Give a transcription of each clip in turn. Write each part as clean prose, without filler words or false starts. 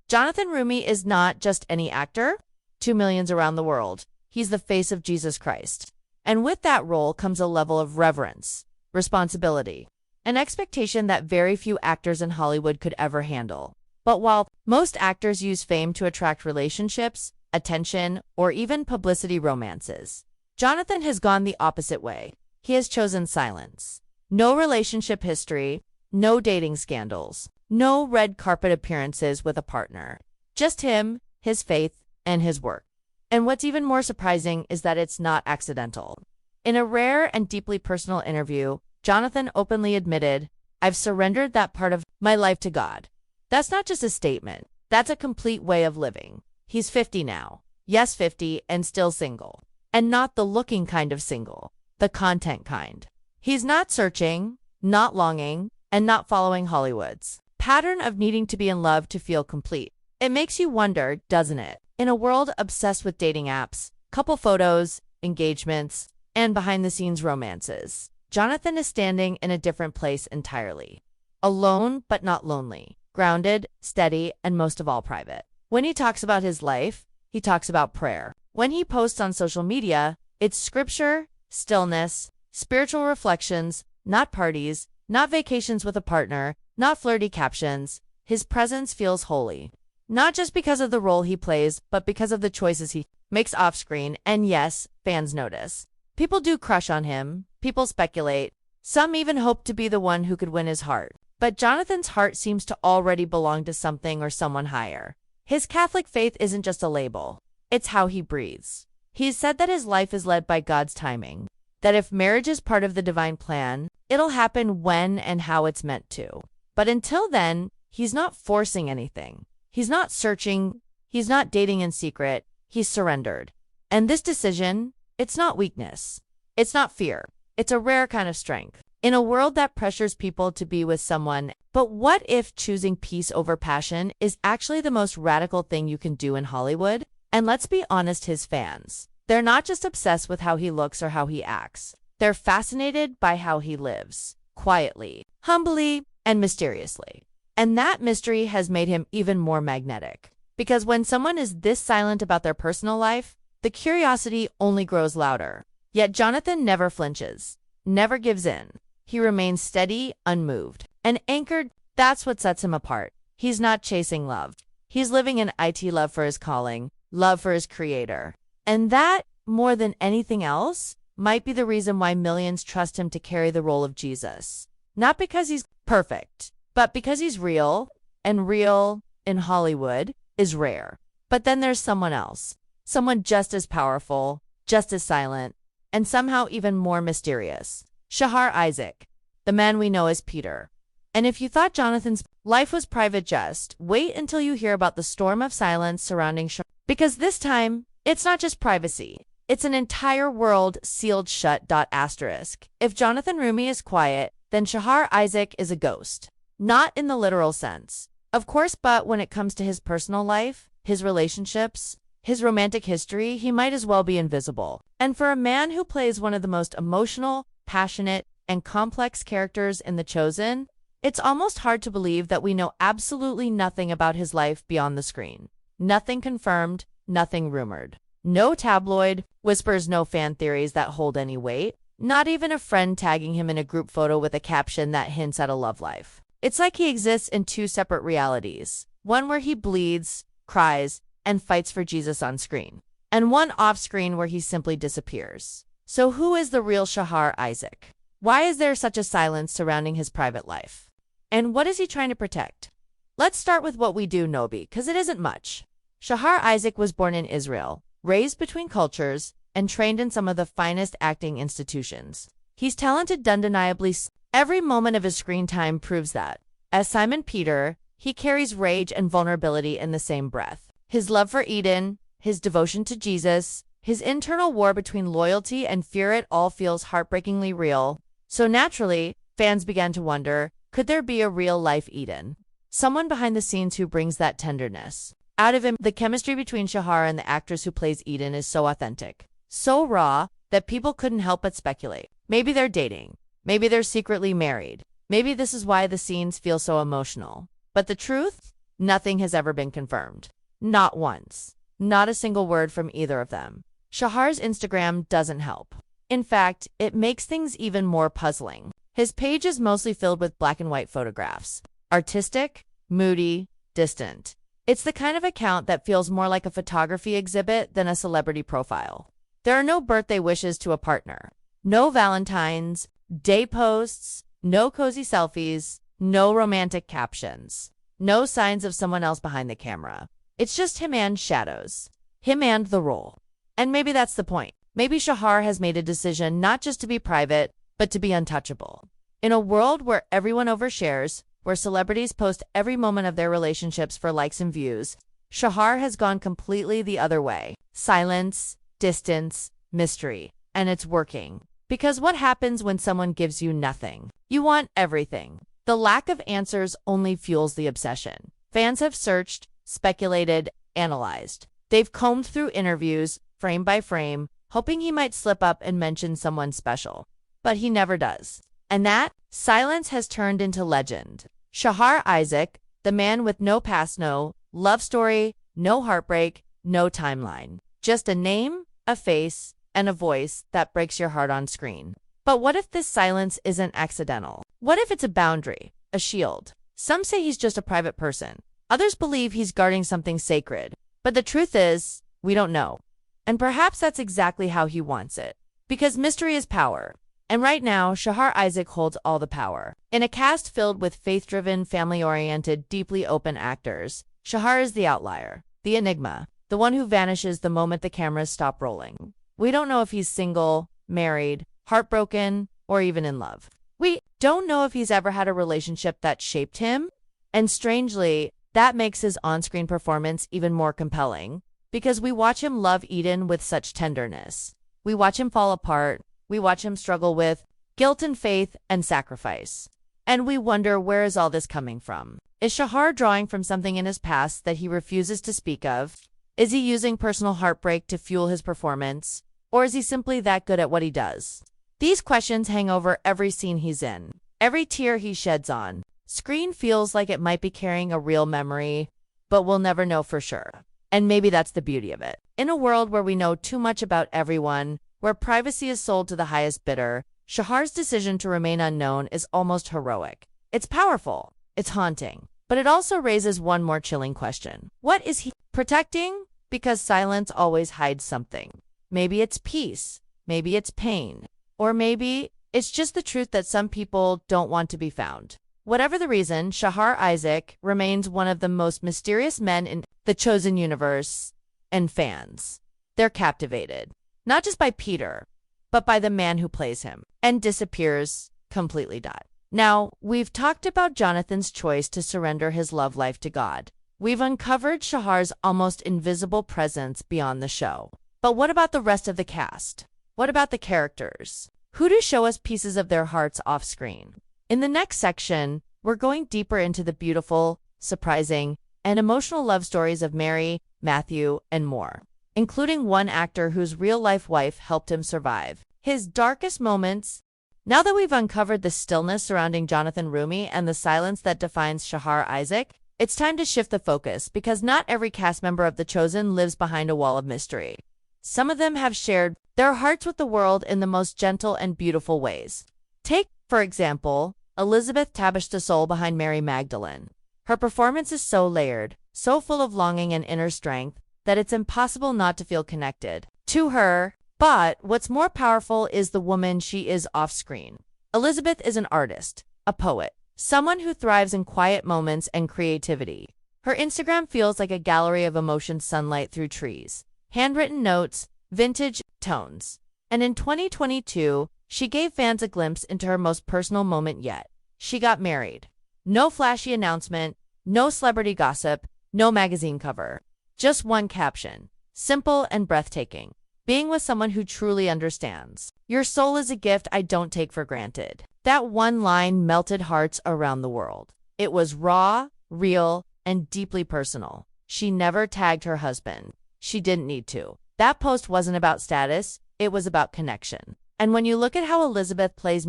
Jonathan Roumie is not just any actor to millions around the world. He's the face of Jesus Christ. And with that role comes a level of reverence, responsibility, an expectation that very few actors in Hollywood could ever handle. But while most actors use fame to attract relationships, attention, or even publicity romances, Jonathan has gone the opposite way. He has chosen silence. No relationship history, no dating scandals, no red carpet appearances with a partner. Just him, his faith, and his work. And what's even more surprising is that it's not accidental. In a rare and deeply personal interview, Jonathan openly admitted, "I've surrendered that part of my life to God." That's not just a statement. That's a complete way of living. He's 50 now. Yes, 50, and still single. And not the looking kind of single, the content kind. He's not searching, not longing, and not following Hollywood's pattern of needing to be in love to feel complete. It makes you wonder, doesn't it? In a world obsessed with dating apps, couple photos, engagements, and behind-the-scenes romances, Jonathan is standing in a different place entirely. Alone, but not lonely. Grounded, steady, and most of all private. When he talks about his life, he talks about prayer. When he posts on social media, it's scripture, stillness, spiritual reflections, not parties, not vacations with a partner, not flirty captions. His presence feels holy. Not just because of the role he plays, but because of the choices he makes off-screen. And yes, fans notice. People do crush on him. People speculate. Some even hope to be the one who could win his heart. But Jonathan's heart seems to already belong to something or someone higher. His Catholic faith isn't just a label. It's how he breathes. He's said that his life is led by God's timing. That if marriage is part of the divine plan, it'll happen when and how it's meant to. But until then, he's not forcing anything. He's not searching. He's not dating in secret. He's surrendered. And this decision, it's not weakness. It's not fear. It's a rare kind of strength. In a world that pressures people to be with someone, but what if choosing peace over passion is actually the most radical thing you can do in Hollywood? And let's be honest, his fans. They're not just obsessed with how he looks or how he acts. They're fascinated by how he lives, quietly, humbly, and mysteriously. And that mystery has made him even more magnetic. Because when someone is this silent about their personal life, the curiosity only grows louder. Yet Jonathan never flinches, never gives in. He remains steady, unmoved, and anchored. That's what sets him apart. He's not chasing love. He's living in IT love for his calling, love for his creator. And that, more than anything else, might be the reason why millions trust him to carry the role of Jesus. Not because he's perfect, but because he's real, and real, in Hollywood, is rare. But then there's someone else. Someone just as powerful, just as silent, and somehow even more mysterious. Shahar Isaac, the man we know as Peter. And if you thought Jonathan's life was private, just wait until you hear about the storm of silence surrounding Shahar. Because this time, it's not just privacy. It's an entire world sealed shut. If Jonathan Roumie is quiet, then Shahar Isaac is a ghost. Not in the literal sense, of course, but when it comes to his personal life, his relationships, his romantic history, he might as well be invisible. And for a man who plays one of the most emotional, passionate, and complex characters in The Chosen, it's almost hard to believe that we know absolutely nothing about his life beyond the screen. Nothing confirmed, nothing rumored. No tabloid whispers, no fan theories that hold any weight. Not even a friend tagging him in a group photo with a caption that hints at a love life. It's like he exists in two separate realities. One where he bleeds, cries, and fights for Jesus on screen. And one off-screen where he simply disappears. So who is the real Shahar Isaac? Why is there such a silence surrounding his private life? And what is he trying to protect? Let's start with what we do know, because it isn't much. Shahar Isaac was born in Israel, raised between cultures, and trained in some of the finest acting institutions. He's talented undeniably. Every moment of his screen time proves that. As Simon Peter, he carries rage and vulnerability in the same breath. His love for Eden, his devotion to Jesus, his internal war between loyalty and fear, it all feels heartbreakingly real. So naturally, fans began to wonder, could there be a real-life Eden? Someone behind the scenes who brings that tenderness out of him. The chemistry between Shahar and the actress who plays Eden is so authentic, so raw, that people couldn't help but speculate. Maybe they're dating. Maybe they're secretly married. Maybe this is why the scenes feel so emotional. But the truth? Nothing has ever been confirmed. Not once. Not a single word from either of them. Shahar's Instagram doesn't help. In fact, it makes things even more puzzling. His page is mostly filled with black and white photographs. Artistic, moody, distant. It's the kind of account that feels more like a photography exhibit than a celebrity profile. There are no birthday wishes to a partner. No Valentine's, day posts, no cozy selfies, no romantic captions. No signs of someone else behind the camera. It's just him and shadows. Him and the role. And maybe that's the point. Maybe Shahar has made a decision not just to be private, but to be untouchable. In a world where everyone overshares, where celebrities post every moment of their relationships for likes and views, Shahar has gone completely the other way. Silence, distance, mystery. And it's working. Because what happens when someone gives you nothing? You want everything. The lack of answers only fuels the obsession. Fans have searched, speculated, analyzed. They've combed through interviews, frame by frame, hoping he might slip up and mention someone special. But he never does. And that silence has turned into legend. Shahar Isaac, the man with no past, no love story, no heartbreak, no timeline. Just a name, a face, and a voice that breaks your heart on screen. But what if this silence isn't accidental? What if it's a boundary, a shield? Some say he's just a private person. Others believe he's guarding something sacred. But the truth is, we don't know. And perhaps that's exactly how he wants it. Because mystery is power. And right now, Shahar Isaac holds all the power. In a cast filled with faith-driven, family-oriented, deeply open actors, Shahar is the outlier, the enigma, the one who vanishes the moment the cameras stop rolling. We don't know if he's single, married, heartbroken, or even in love. We don't know if he's ever had a relationship that shaped him. And strangely, that makes his on-screen performance even more compelling, because we watch him love Eden with such tenderness. We watch him fall apart. We watch him struggle with guilt and faith and sacrifice. And we wonder, where is all this coming from? Is Shahar drawing from something in his past that he refuses to speak of? Is he using personal heartbreak to fuel his performance? Or is he simply that good at what he does? These questions hang over every scene he's in. Every tear he sheds on screen feels like it might be carrying a real memory, but we'll never know for sure. And maybe that's the beauty of it. In a world where we know too much about everyone, where privacy is sold to the highest bidder, Shahar's decision to remain unknown is almost heroic. It's powerful. It's haunting. But it also raises one more chilling question. What is he protecting? Because silence always hides something. Maybe it's peace. Maybe it's pain. Or maybe it's just the truth that some people don't want to be found. Whatever the reason, Shahar Isaac remains one of the most mysterious men in the chosen universe, and fans. They're captivated. Not just by Peter, but by the man who plays him, and disappears completely. Now, we've talked about Jonathan's choice to surrender his love life to God. We've uncovered Shahar's almost invisible presence beyond the show. But what about the rest of the cast? What about the characters? Who do show us pieces of their hearts off screen? In the next section, we're going deeper into the beautiful, surprising, and emotional love stories of Mary, Matthew, and more, including one actor whose real-life wife helped him survive his darkest moments. Now that we've uncovered the stillness surrounding Jonathan Roumie and the silence that defines Shahar Isaac, it's time to shift the focus, because not every cast member of The Chosen lives behind a wall of mystery. Some of them have shared their hearts with the world in the most gentle and beautiful ways. Take, for example, Elizabeth Tabish, the soul behind Mary Magdalene. Her performance is so layered, so full of longing and inner strength, that it's impossible not to feel connected to her. But what's more powerful is the woman she is off-screen. Elizabeth is an artist, a poet, someone who thrives in quiet moments and creativity. Her Instagram feels like a gallery of emotion, sunlight through trees, handwritten notes, vintage tones. And in 2022, she gave fans a glimpse into her most personal moment yet. She got married. No flashy announcement, no celebrity gossip, no magazine cover. Just one caption, simple and breathtaking. Being with someone who truly understands. Your soul is a gift I don't take for granted. That one line melted hearts around the world. It was raw, real, and deeply personal. She never tagged her husband. She didn't need to. That post wasn't about status, it was about connection. And when you look at how Elizabeth plays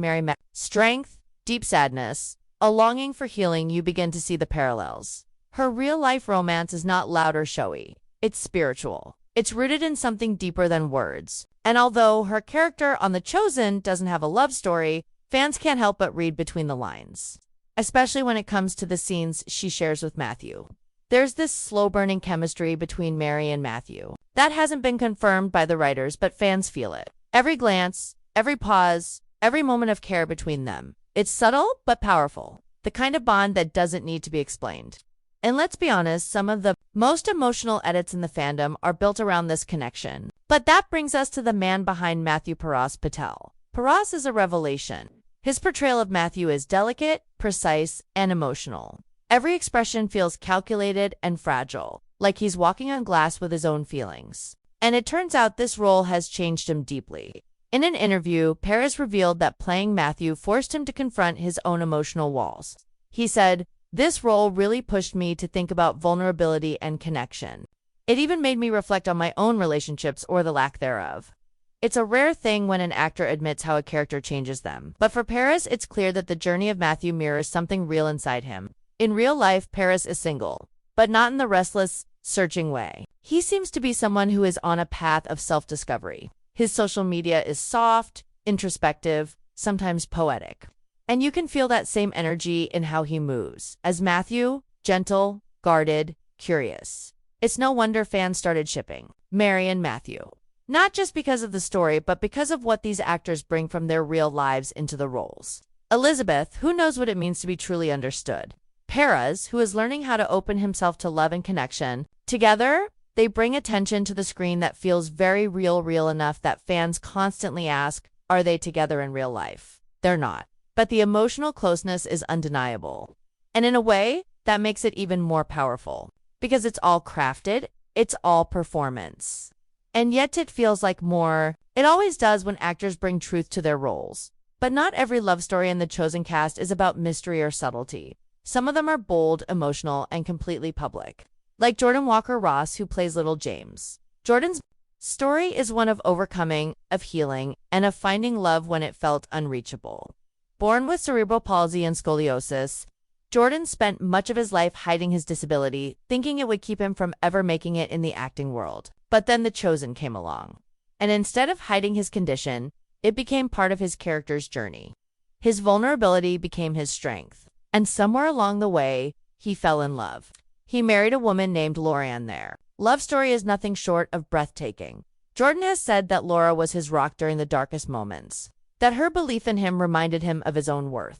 strength, deep sadness, a longing for healing, you begin to see the parallels. Her real-life romance is not loud or showy. It's spiritual. It's rooted in something deeper than words. And although her character on The Chosen doesn't have a love story, fans can't help but read between the lines, especially when it comes to the scenes she shares with Matthew. There's this slow-burning chemistry between Mary and Matthew. That hasn't been confirmed by the writers, but fans feel it. Every glance, every pause, every moment of care between them. It's subtle but powerful, the kind of bond that doesn't need to be explained. And let's be honest, some of the most emotional edits in the fandom are built around this connection. But that brings us to the man behind Matthew Paras Patel. Paras is a revelation. His portrayal of Matthew is delicate, precise, and emotional. Every expression feels calculated and fragile, like he's walking on glass with his own feelings. And it turns out this role has changed him deeply. In an interview, Paras revealed that playing Matthew forced him to confront his own emotional walls. He said, "This role really pushed me to think about vulnerability and connection. It even made me reflect on my own relationships or the lack thereof." It's a rare thing when an actor admits how a character changes them. But for Paras, it's clear that the journey of Matthew mirrors something real inside him. In real life, Paras is single, but not in the restless, searching way. He seems to be someone who is on a path of self-discovery. His social media is soft, introspective, sometimes poetic. And you can feel that same energy in how he moves. As Matthew, gentle, guarded, curious. It's no wonder fans started shipping Mary and Matthew. Not just because of the story, but because of what these actors bring from their real lives into the roles. Elizabeth, who knows what it means to be truly understood. Paras, who is learning how to open himself to love and connection. Together, they bring attention to the screen that feels very real enough that fans constantly ask, are they together in real life? They're not. But the emotional closeness is undeniable. And in a way, that makes it even more powerful. Because it's all crafted, it's all performance. And yet it feels like more. It always does when actors bring truth to their roles. But not every love story in The Chosen cast is about mystery or subtlety. Some of them are bold, emotional, and completely public. Like Jordan Walker-Ross, who plays Little James. Jordan's story is one of overcoming, of healing, and of finding love when it felt unreachable. Born with cerebral palsy and scoliosis, Jordan spent much of his life hiding his disability, thinking it would keep him from ever making it in the acting world. But then The Chosen came along. And instead of hiding his condition, it became part of his character's journey. His vulnerability became his strength. And somewhere along the way, he fell in love. He married a woman named Lorianne there. Love story is nothing short of breathtaking. Jordan has said that Laura was his rock during the darkest moments. That her belief in him reminded him of his own worth.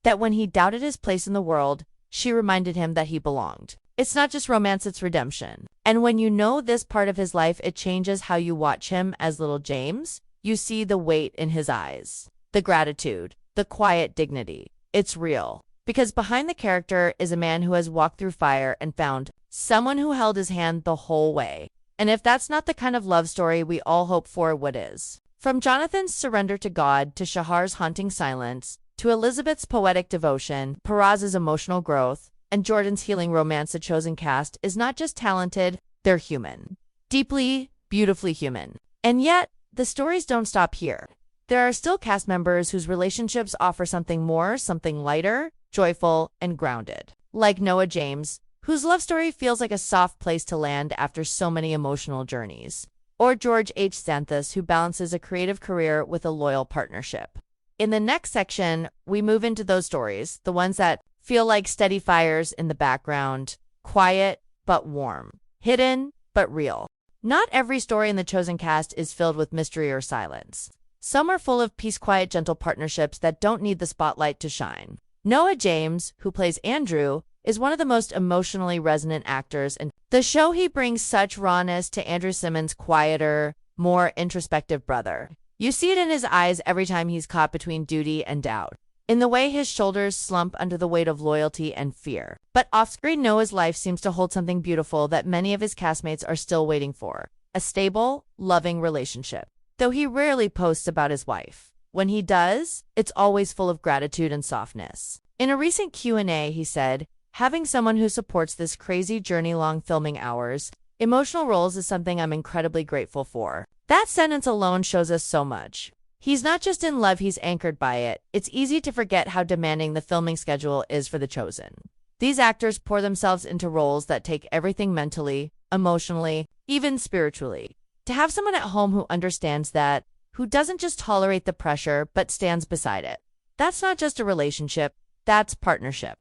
That when he doubted his place in the world, she reminded him that he belonged. It's not just romance, it's redemption. And when you know this part of his life, it changes how you watch him as Little James. You see the weight in his eyes, the gratitude, the quiet dignity. It's real. Because behind the character is a man who has walked through fire and found someone who held his hand the whole way. And if that's not the kind of love story we all hope for, what is? From Jonathan's surrender to God, to Shahar's haunting silence, to Elizabeth's poetic devotion, Paras's emotional growth, and Jordan's healing romance, The Chosen cast is not just talented, they're human. Deeply, beautifully human. And yet, the stories don't stop here. There are still cast members whose relationships offer something more, something lighter, joyful, and grounded. Like Noah James, whose love story feels like a soft place to land after so many emotional journeys. Or George H. Santhus, who balances a creative career with a loyal partnership. In the next section, we move into those stories, the ones that feel like steady fires in the background, quiet but warm, hidden but real. Not every story in The Chosen cast is filled with mystery or silence. Some are full of peace, quiet, gentle partnerships that don't need the spotlight to shine. Noah James, who plays Andrew, is one of the most emotionally resonant actors in the show. He brings such rawness to Andrew Simmons' quieter, more introspective brother. You see it in his eyes every time he's caught between duty and doubt, in the way his shoulders slump under the weight of loyalty and fear. But off-screen, Noah's life seems to hold something beautiful that many of his castmates are still waiting for: a stable, loving relationship. Though he rarely posts about his wife. When he does, it's always full of gratitude and softness. In a recent Q&A, he said, "Having someone who supports this crazy journey-long filming hours, emotional roles is something I'm incredibly grateful for." That sentence alone shows us so much. He's not just in love, he's anchored by it. It's easy to forget how demanding the filming schedule is for The Chosen. These actors pour themselves into roles that take everything mentally, emotionally, even spiritually. To have someone at home who understands that, who doesn't just tolerate the pressure but stands beside it. That's not just a relationship, that's partnership.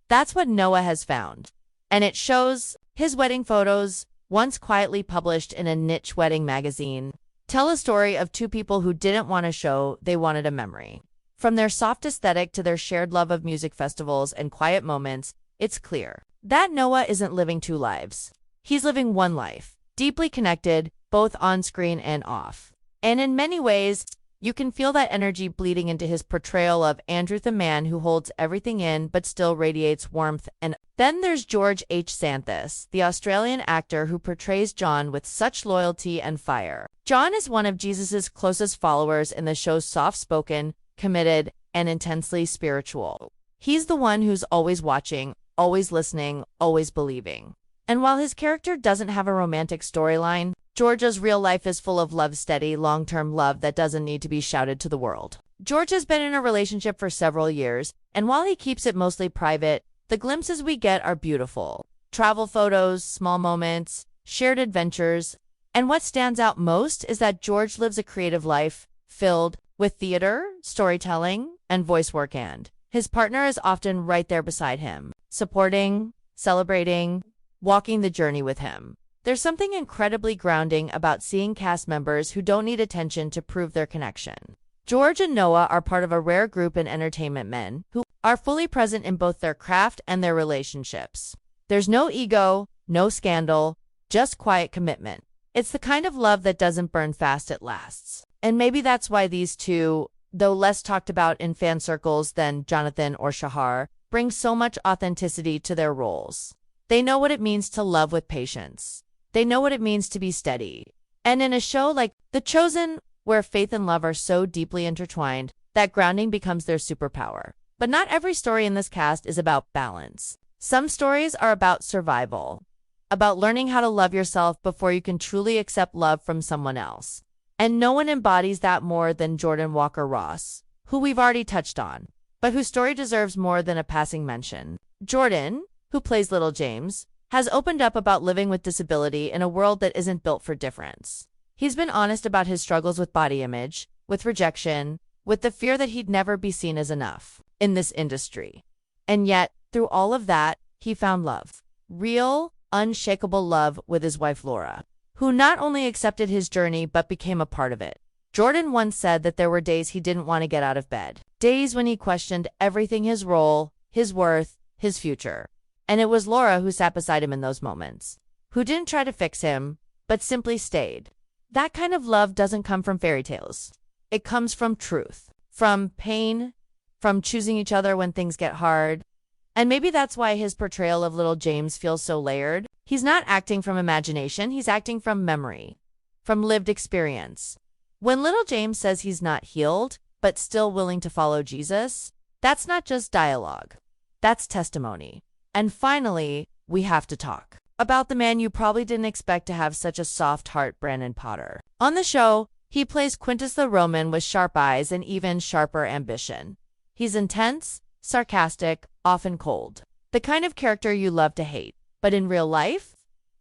That's what Noah has found. And it shows. His wedding photos, once quietly published in a niche wedding magazine, tell a story of two people who didn't want to show they wanted a memory. From their soft aesthetic to their shared love of music festivals and quiet moments, it's clear that Noah isn't living two lives. He's living one life, deeply connected, both on screen and off. And in many ways, you can feel that energy bleeding into his portrayal of Andrew, the man who holds everything in but still radiates warmth. And then there's George H. Santhus, the Australian actor who portrays John with such loyalty and fire. John is one of Jesus's closest followers in the show's soft-spoken, committed, and intensely spiritual. He's the one who's always watching, always listening, always believing. And while his character doesn't have a romantic storyline, George's real life is full of love, steady, long-term love that doesn't need to be shouted to the world. George has been in a relationship for several years, and while he keeps it mostly private, the glimpses we get are beautiful. Travel photos, small moments, shared adventures, and what stands out most is that George lives a creative life filled with theater, storytelling, and voice work, and his partner is often right there beside him, supporting, celebrating, walking the journey with him. There's something incredibly grounding about seeing cast members who don't need attention to prove their connection. George and Noah are part of a rare group in entertainment, men who are fully present in both their craft and their relationships. There's no ego, no scandal, just quiet commitment. It's the kind of love that doesn't burn fast, it lasts. And maybe that's why these two, though less talked about in fan circles than Jonathan or Shahar, bring so much authenticity to their roles. They know what it means to love with patience. They know what it means to be steady. And in a show like The Chosen, where faith and love are so deeply intertwined, that grounding becomes their superpower. But not every story in this cast is about balance. Some stories are about survival, about learning how to love yourself before you can truly accept love from someone else. And no one embodies that more than Jordan Walker-Ross, who we've already touched on, but whose story deserves more than a passing mention. Jordan, who plays Little James, has opened up about living with disability in a world that isn't built for difference. He's been honest about his struggles with body image, with rejection, with the fear that he'd never be seen as enough in this industry. And yet, through all of that, he found love. Real, unshakable love with his wife Laura, who not only accepted his journey but became a part of it. Jordan once said that there were days he didn't want to get out of bed. Days when he questioned everything: his role, his worth, his future. And it was Laura who sat beside him in those moments, who didn't try to fix him, but simply stayed. That kind of love doesn't come from fairy tales. It comes from truth, from pain, from choosing each other when things get hard. And maybe that's why his portrayal of Little James feels so layered. He's not acting from imagination, he's acting from memory, from lived experience. When Little James says he's not healed, but still willing to follow Jesus, that's not just dialogue. That's testimony. And finally, we have to talk about the man you probably didn't expect to have such a soft heart, Brandon Potter. On the show, he plays Quintus the Roman with sharp eyes and even sharper ambition. He's intense, sarcastic, often cold. The kind of character you love to hate. But in real life,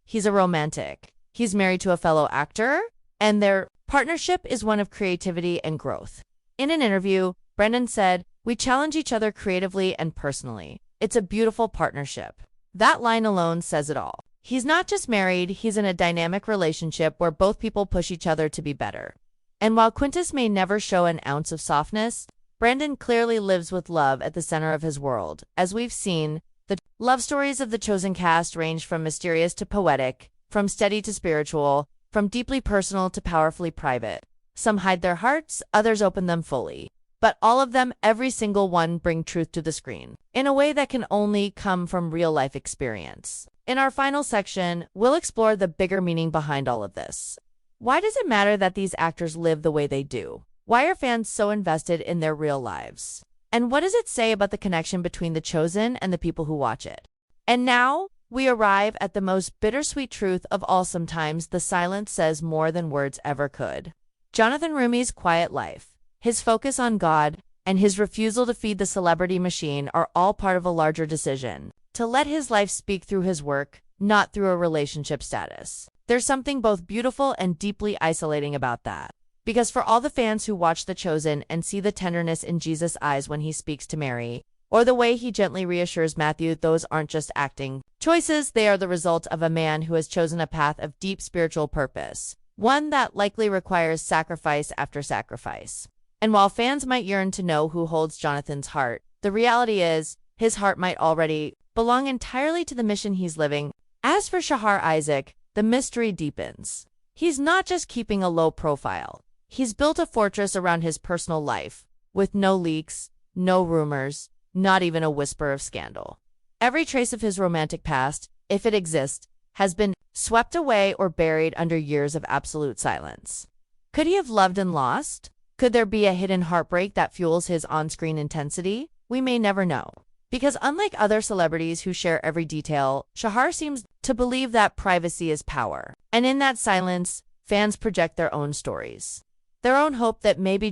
he's a romantic. He's married to a fellow actor, and their partnership is one of creativity and growth. In an interview, Brandon said, "We challenge each other creatively and personally. It's a beautiful partnership." That line alone says it all. He's not just married, he's in a dynamic relationship where both people push each other to be better. And while Quintus may never show an ounce of softness, Brandon clearly lives with love at the center of his world. As we've seen, the love stories of the Chosen cast range from mysterious to poetic, from steady to spiritual, from deeply personal to powerfully private. Some hide their hearts, others open them fully. But all of them, every single one, bring truth to the screen in a way that can only come from real-life experience. In our final section, we'll explore the bigger meaning behind all of this. Why does it matter that these actors live the way they do? Why are fans so invested in their real lives? And what does it say about the connection between The Chosen and the people who watch it? And now, we arrive at the most bittersweet truth of all. Sometimes the silence says more than words ever could. Jonathan Roumie's quiet life, his focus on God, and his refusal to feed the celebrity machine are all part of a larger decision. to let his life speak through his work, not through a relationship status. There's something both beautiful and deeply isolating about that. Because for all the fans who watch The Chosen and see the tenderness in Jesus' eyes when he speaks to Mary, or the way he gently reassures Matthew, those aren't just acting choices, they are the result of a man who has chosen a path of deep spiritual purpose, one that likely requires sacrifice after sacrifice. And while fans might yearn to know who holds Jonathan's heart, the reality is, his heart might already belong entirely to the mission he's living. As for Shahar Isaac, the mystery deepens. He's not just keeping a low profile. He's built a fortress around his personal life, with no leaks, no rumors, not even a whisper of scandal. Every trace of his romantic past, if it exists, has been swept away or buried under years of absolute silence. Could he have loved and lost? Could there be a hidden heartbreak that fuels his on-screen intensity? We may never know. Because unlike other celebrities who share every detail, Shahar seems to believe that privacy is power. And in that silence, fans project their own stories. Their own hope that maybe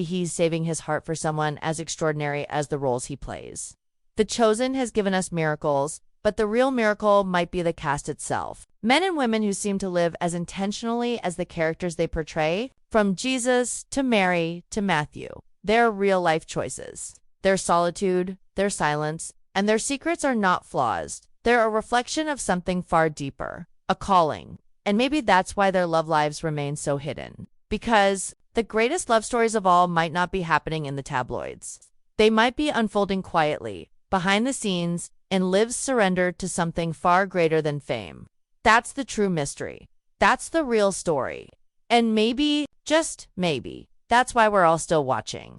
he's saving his heart for someone as extraordinary as the roles he plays. The Chosen has given us miracles, but the real miracle might be the cast itself. Men and women who seem to live as intentionally as the characters they portray, from Jesus to Mary to Matthew. Their real-life choices, their solitude, their silence, and their secrets are not flaws. They're a reflection of something far deeper, a calling. And maybe that's why their love lives remain so hidden. Because the greatest love stories of all might not be happening in the tabloids. They might be unfolding quietly, behind the scenes, in lives surrendered to something far greater than fame. That's the true mystery. That's the real story. And maybe, just maybe, that's why we're all still watching.